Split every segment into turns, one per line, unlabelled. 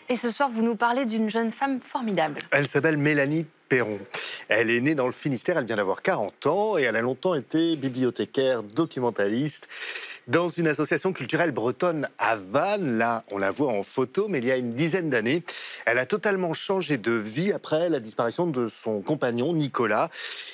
Et ce soir, vous nous parlez d'une jeune femme formidable.
Elle s'appelle Mélanie Perron. Elle est née dans le Finistère, elle vient d'avoir 40 ans et elle a longtemps été bibliothécaire, documentaliste dans une association culturelle bretonne à Vannes. Là, on la voit en photo, mais il y a une dizaine d'années, elle a totalement changé de vie après la disparition de son compagnon Nicolas.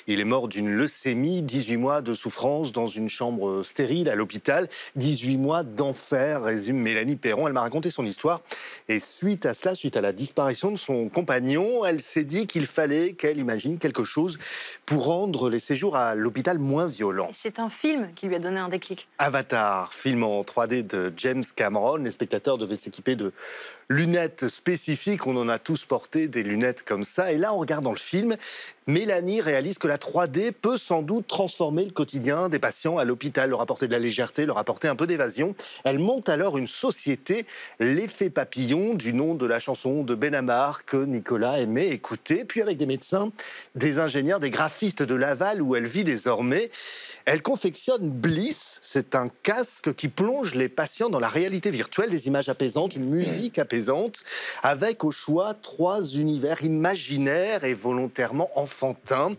Il est mort d'une leucémie, 18 mois de souffrance dans une chambre stérile à l'hôpital, 18 mois d'enfer, résume Mélanie Perron. Elle m'a raconté son histoire et suite à cela, suite à la disparition de son compagnon, elle s'est dit qu'il fallait qu'elle imagine quelque chose pour rendre les séjours à l'hôpital moins violents.
C'est un film qui lui a donné un déclic.
Avatar, film en 3D de James Cameron. Les spectateurs devaient s'équiper de lunettes spécifiques. On en a tous porté des lunettes comme ça. Et là, en regardant le film, Mélanie réalise que la 3D peut sans doute transformer le quotidien des patients à l'hôpital, leur apporter de la légèreté, leur apporter un peu d'évasion. Elle monte alors une société, l'Effet Papillon, du nom de la chanson de Benamar que Nicolas aimait écouter. Puis avec des médecins, des ingénieurs, des graphistes de Laval où elle vit désormais, elle confectionne Bliss. C'est un casque qui plonge les patients dans la réalité virtuelle, des images apaisantes, une musique apaisante, avec au choix 3 univers imaginaires et volontairement enfantins.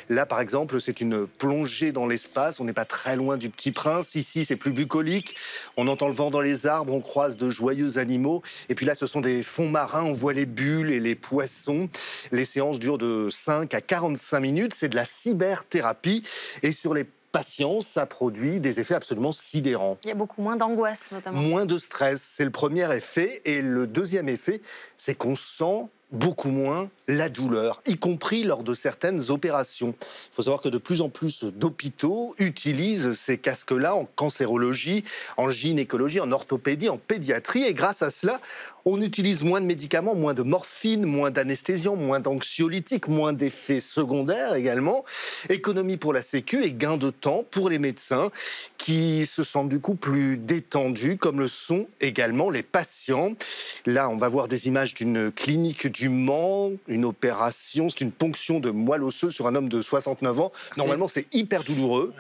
Là, par exemple, c'est une plongée dans l'espace. On n'est pas très loin du Petit Prince. Ici, c'est plus bucolique. On entend le vent dans les arbres, on croise de joyeux animaux. Et puis là, ce sont des fonds marins. On voit les bulles et les poissons. Les séances durent de 5 à 45 minutes. C'est de la cyberthérapie. Et sur les patients, ça produit des effets absolument sidérants.
Il y a beaucoup moins d'angoisse, notamment.
Moins de stress, c'est le premier effet. Et le deuxième effet, c'est qu'on sent beaucoup moins la douleur, y compris lors de certaines opérations. Il faut savoir que de plus en plus d'hôpitaux utilisent ces casques-là en cancérologie, en gynécologie, en orthopédie, en pédiatrie. Et grâce à cela, on utilise moins de médicaments, moins de morphine, moins d'anesthésiants, moins d'anxiolytiques, moins d'effets secondaires également. Économie pour la Sécu et gain de temps pour les médecins qui se sentent du coup plus détendus, comme le sont également les patients. Là, on va voir des images d'une clinique du Mans, une opération, c'est une ponction de moelle osseuse sur un homme de 69 ans. Normalement, c'est hyper douloureux.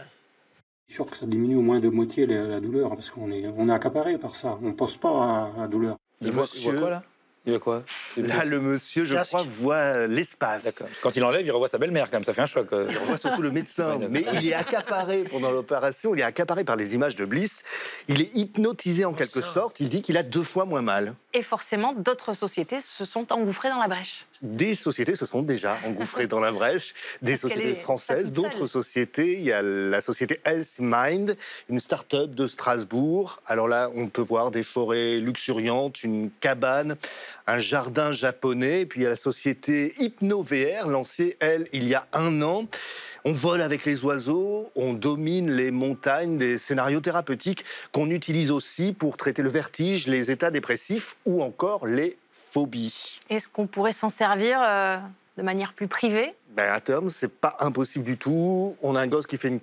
Je suis sûr que ça diminue au moins de moitié la douleur, parce qu'on est accaparé par ça. On ne pense pas à la douleur.
Il voit quoi, là? Il voit quoi?
Là, le monsieur, je crois, voit l'espace.
D'accord. Quand il enlève, il revoit sa belle-mère, quand même. Ça fait un choc.
Il revoit surtout le médecin.
Ouais,
mais il est accaparé pendant l'opération, il est accaparé par les images de Bliss. Il est hypnotisé en quelque sorte. Il dit qu'il a 2 fois moins mal.
Et forcément, d'autres sociétés se sont engouffrées dans la brèche.
Des sociétés se sont déjà engouffrées dans la brèche, des sociétés françaises, d'autres sociétés. Il y a la société Health Mind, une start-up de Strasbourg. Alors là, on peut voir des forêts luxuriantes, une cabane, un jardin japonais. Et puis il y a la société HypnoVR, lancée, elle, il y a 1 an. On vole avec les oiseaux, on domine les montagnes, des scénarios thérapeutiques qu'on utilise aussi pour traiter le vertige, les états dépressifs ou encore les phobies.
Est-ce qu'on pourrait s'en servir de manière plus privée?
À terme, c'est pas impossible du tout. On a un gosse qui fait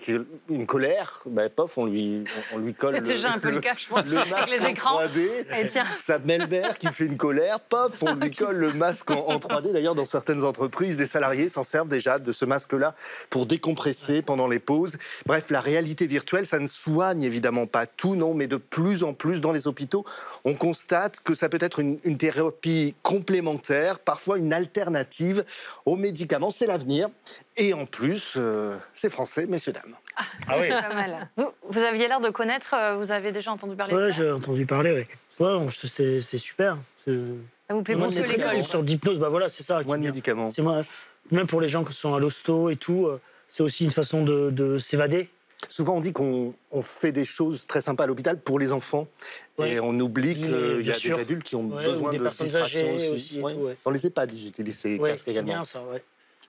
une colère, pof, on lui colle
C'est déjà un peu le cas, je pense, avec les écrans.
3D.
Et tiens.
Sa belle-mère qui fait une colère, pof, on lui colle le masque en 3D. D'ailleurs, dans certaines entreprises, des salariés s'en servent déjà de ce masque-là pour décompresser pendant les pauses. Bref, la réalité virtuelle, ça ne soigne évidemment pas tout, non, mais de plus en plus dans les hôpitaux, on constate que ça peut être une thérapie complémentaire, parfois une alternative aux médicaments. C'est l'avenir. Et en plus, c'est français, messieurs, dames.
Ah oui. Pas mal. Vous aviez l'air de connaître, vous avez déjà entendu parler de ça?
Ouais, j'ai entendu parler, oui. Ouais, c'est super.
Ça vous plaît beaucoup l'école?
Sur d'hypnose, voilà, c'est ça.
Moins de médicaments.
Même pour les gens qui sont à l'hosto et tout, c'est aussi une façon de s'évader.
Souvent, on dit qu'on fait des choses très sympas à l'hôpital pour les enfants. Ouais. Et on oublie qu'il y a des adultes qui ont besoin de distraction aussi.
Tout, ouais.
Dans les EHPAD, ils utilisent ces casques également.
C'est bien ça, ouais.